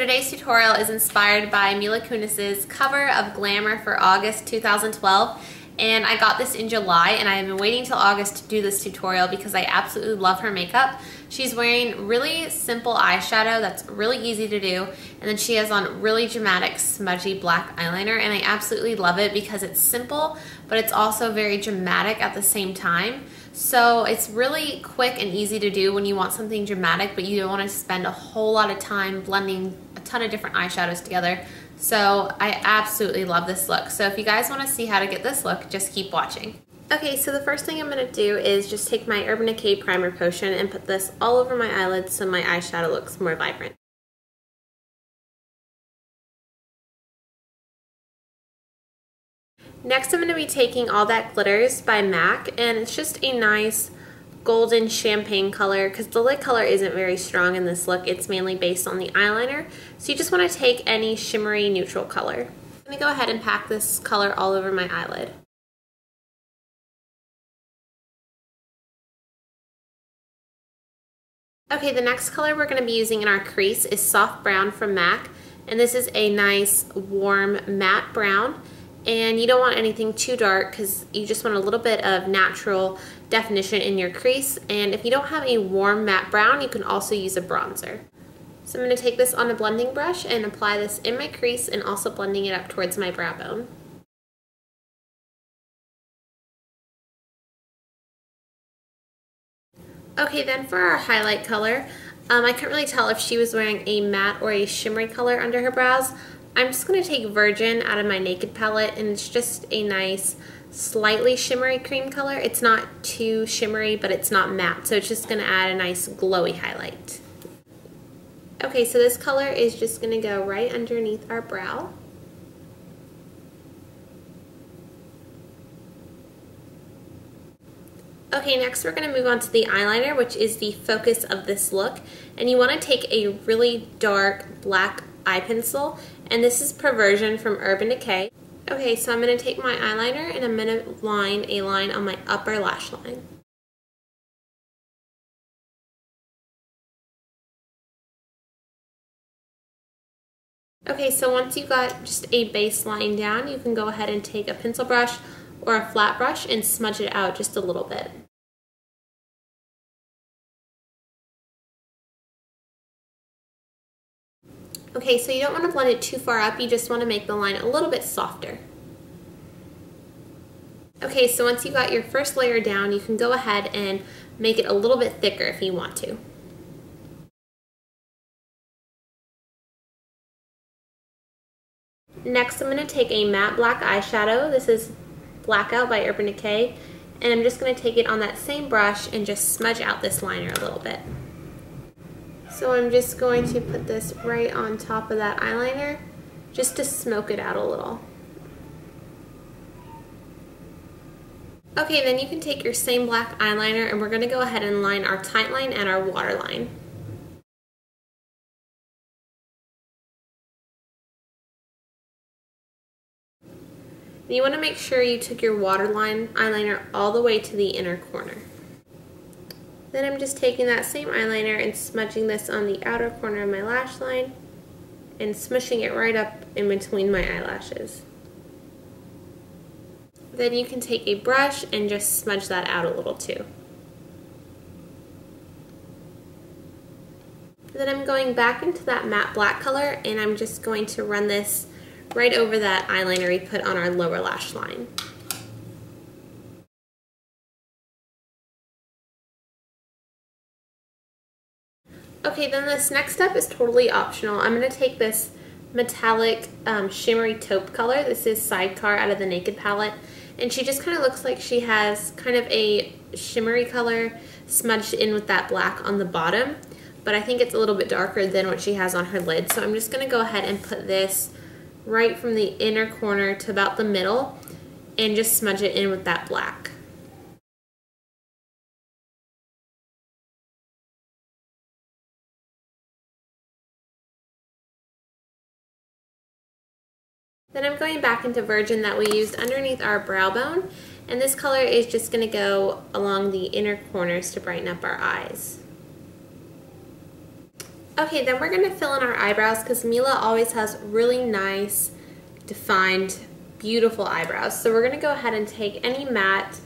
today's tutorial is inspired by Mila Kunis's cover of Glamour for August 2012. And I got this in July, and I have been waiting till August to do this tutorial because I absolutely love her makeup. She's wearing really simple eyeshadow that's really easy to do, and then she has on really dramatic smudgy black eyeliner, and I absolutely love it because it's simple, but it's also very dramatic at the same time. So it's really quick and easy to do when you want something dramatic, but you don't want to spend a whole lot of time blending a ton of different eyeshadows together. So I absolutely love this look. So if you guys want to see how to get this look, just keep watching. Okay, so the first thing I'm going to do is just take my Urban Decay Primer Potion and put this all over my eyelids so my eyeshadow looks more vibrant. Next, I'm going to be taking All That Glitters by MAC, and it's just a nice golden champagne color because the lid color isn't very strong in this look. It's mainly based on the eyeliner, so you just want to take any shimmery neutral color. I'm going to go ahead and pack this color all over my eyelid. Okay, the next color we're going to be using in our crease is Soft Brown from MAC, and this is a nice warm matte brown. And you don't want anything too dark because you just want a little bit of natural definition in your crease. And if you don't have a warm matte brown, you can also use a bronzer. So I'm going to take this on a blending brush and apply this in my crease and also blending it up towards my brow bone. Okay, then for our highlight color, I couldn't really tell if she was wearing a matte or a shimmery color under her brows. I'm just going to take Virgin out of my Naked palette, and it's just a nice slightly shimmery cream color. It's not too shimmery, but it's not matte, so it's just going to add a nice glowy highlight. Okay, so this color is just going to go right underneath our brow. Okay, next we're going to move on to the eyeliner, which is the focus of this look. And you want to take a really dark black eye pencil, and this is Perversion from Urban Decay. Okay, so I'm going to take my eyeliner and I'm going to line a line on my upper lash line. Okay, so once you've got just a base line down, you can go ahead and take a pencil brush or a flat brush and smudge it out just a little bit. Okay, so you don't want to blend it too far up, you just want to make the line a little bit softer. Okay, so once you've got your first layer down, you can go ahead and make it a little bit thicker if you want to. Next, I'm going to take a matte black eyeshadow. This is Blackout by Urban Decay, and I'm just going to take it on that same brush and just smudge out this liner a little bit. So I'm just going to put this right on top of that eyeliner just to smoke it out a little. Okay, then you can take your same black eyeliner and we're going to go ahead and line our tight line and our waterline. You want to make sure you took your waterline eyeliner all the way to the inner corner. Then I'm just taking that same eyeliner and smudging this on the outer corner of my lash line and smushing it right up in between my eyelashes. Then you can take a brush and just smudge that out a little too. Then I'm going back into that matte black color and I'm just going to run this right over that eyeliner we put on our lower lash line. Okay, then this next step is totally optional. I'm going to take this metallic shimmery taupe color. This is Sidecar out of the Naked palette. And she just kind of looks like she has kind of a shimmery color smudged in with that black on the bottom. But I think it's a little bit darker than what she has on her lid. So I'm just going to go ahead and put this right from the inner corner to about the middle and just smudge it in with that black. Then I'm going back into Virgin that we used underneath our brow bone, and this color is just going to go along the inner corners to brighten up our eyes. Okay, then we're going to fill in our eyebrows because Mila always has really nice, defined, beautiful eyebrows. So we're going to go ahead and take any matte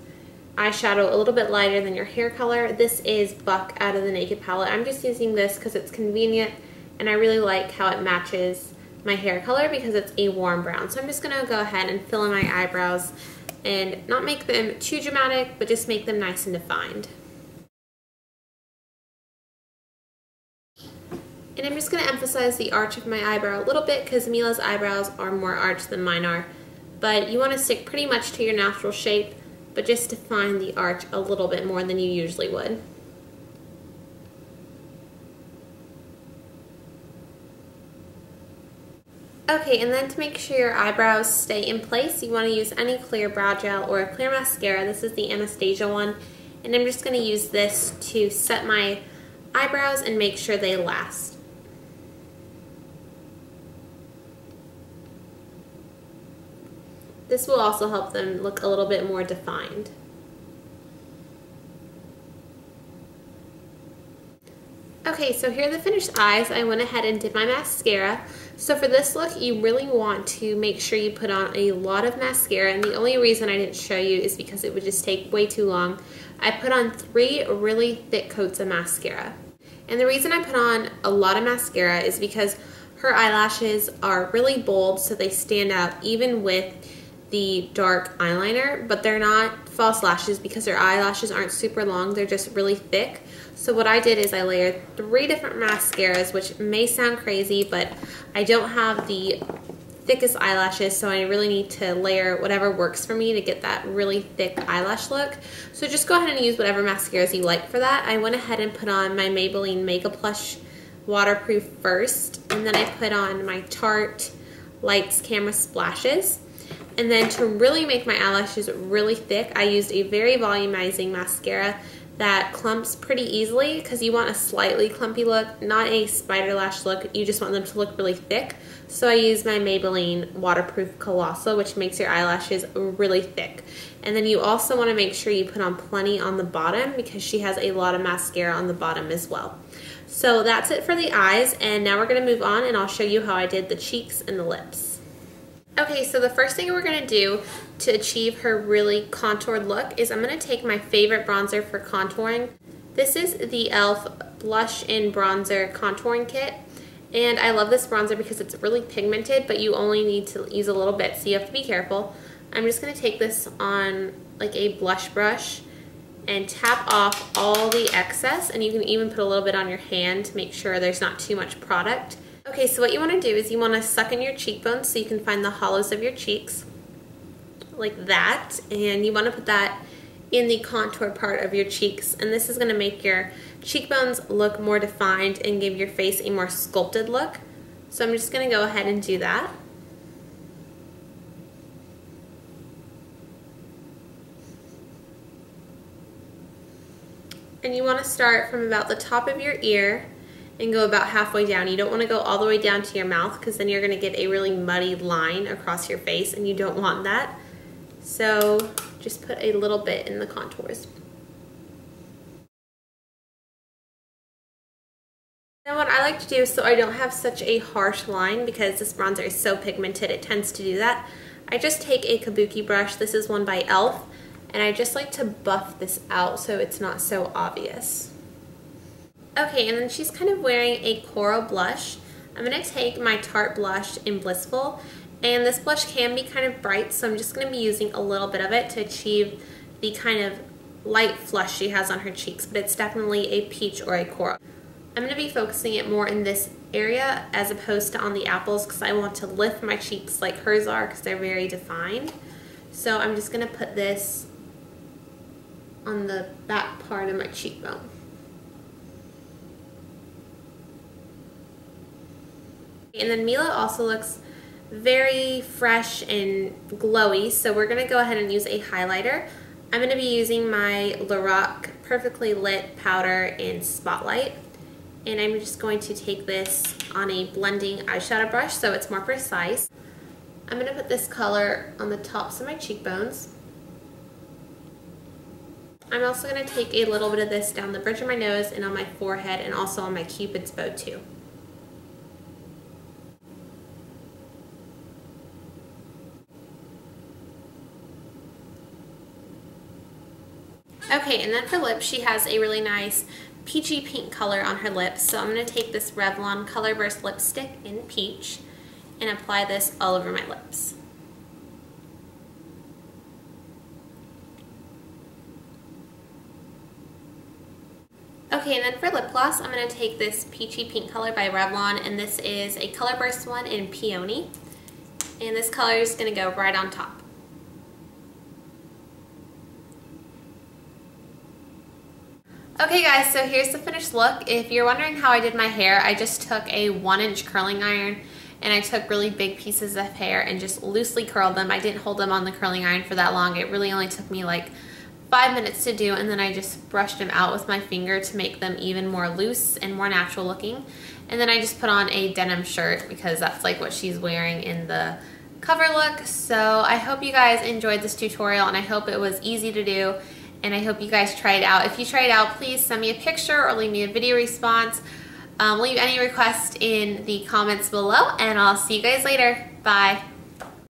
eyeshadow a little bit lighter than your hair color. This is Buck out of the Naked palette. I'm just using this because it's convenient and I really like how it matches my hair color because it's a warm brown. So I'm just going to go ahead and fill in my eyebrows and not make them too dramatic, but just make them nice and defined. And I'm just going to emphasize the arch of my eyebrow a little bit because Mila's eyebrows are more arched than mine are. But you want to stick pretty much to your natural shape, but just define the arch a little bit more than you usually would. Okay, and then to make sure your eyebrows stay in place, you want to use any clear brow gel or a clear mascara. This is the Anastasia one, and I'm just going to use this to set my eyebrows and make sure they last. This will also help them look a little bit more defined. Okay, so here are the finished eyes. I went ahead and did my mascara. So for this look, you really want to make sure you put on a lot of mascara, and the only reason I didn't show you is because it would just take way too long. I put on 3 really thick coats of mascara. And the reason I put on a lot of mascara is because her eyelashes are really bold, so they stand out even with the dark eyeliner, but they're not false lashes because her eyelashes aren't super long, they're just really thick. So what I did is I layered 3 different mascaras, which may sound crazy, but I don't have the thickest eyelashes, so I really need to layer whatever works for me to get that really thick eyelash look. So just go ahead and use whatever mascaras you like for that. I went ahead and put on my Maybelline Mega Plush waterproof first, and then I put on my Tarte Lights Camera Splashes. And then to really make my eyelashes really thick, I used a very volumizing mascara that clumps pretty easily because you want a slightly clumpy look, not a spider lash look. You just want them to look really thick. So I use my Maybelline waterproof Collosal, which makes your eyelashes really thick. And then you also want to make sure you put on plenty on the bottom because she has a lot of mascara on the bottom as well. So that's it for the eyes, and now we're going to move on and I'll show you how I did the cheeks and the lips. Okay, so the first thing we're going to do to achieve her really contoured look is I'm going to take my favorite bronzer for contouring. This is the e.l.f. Blush in Bronzer Contouring Kit, and I love this bronzer because it's really pigmented, but you only need to use a little bit, so you have to be careful. I'm just going to take this on like a blush brush and tap off all the excess, and you can even put a little bit on your hand to make sure there's not too much product. Okay, so what you want to do is you want to suck in your cheekbones so you can find the hollows of your cheeks, like that, and you want to put that in the contour part of your cheeks, and this is going to make your cheekbones look more defined and give your face a more sculpted look. So I'm just going to go ahead and do that. And you want to start from about the top of your ear and go about halfway down. You don't want to go all the way down to your mouth because then you're going to get a really muddy line across your face, and you don't want that. So just put a little bit in the contours. Now what I like to do, so I don't have such a harsh line because this bronzer is so pigmented it tends to do that, I just take a kabuki brush. This is one by e.l.f. and I just like to buff this out so it's not so obvious. Okay, and then she's kind of wearing a coral blush. I'm going to take my Tarte blush in Blissful, and this blush can be kind of bright, so I'm just going to be using a little bit of it to achieve the kind of light flush she has on her cheeks, but it's definitely a peach or a coral. I'm going to be focusing it more in this area as opposed to on the apples because I want to lift my cheeks like hers are because they're very defined. So I'm just going to put this on the back part of my cheekbone. And then Mila also looks very fresh and glowy, so we're going to go ahead and use a highlighter. I'm going to be using my Lorac Perfectly Lit Powder in Spotlight, and I'm just going to take this on a blending eyeshadow brush so it's more precise. I'm going to put this color on the tops of my cheekbones. I'm also going to take a little bit of this down the bridge of my nose and on my forehead and also on my cupid's bow too. Okay, and then for lips, she has a really nice peachy pink color on her lips. So I'm going to take this Revlon Colorburst lipstick in peach and apply this all over my lips. Okay, and then for lip gloss, I'm going to take this peachy pink color by Revlon, and this is a Colorburst one in Peony. And this color is going to go right on top. Okay guys, so here's the finished look. If you're wondering how I did my hair, I just took a 1-inch curling iron and I took really big pieces of hair and just loosely curled them. I didn't hold them on the curling iron for that long. It really only took me like 5 minutes to do, and then I just brushed them out with my finger to make them even more loose and more natural looking. And then I just put on a denim shirt because that's like what she's wearing in the cover look. So I hope you guys enjoyed this tutorial, and I hope it was easy to do, and I hope you guys try it out. If you try it out, please send me a picture or leave me a video response. Leave any requests in the comments below, and I'll see you guys later. Bye.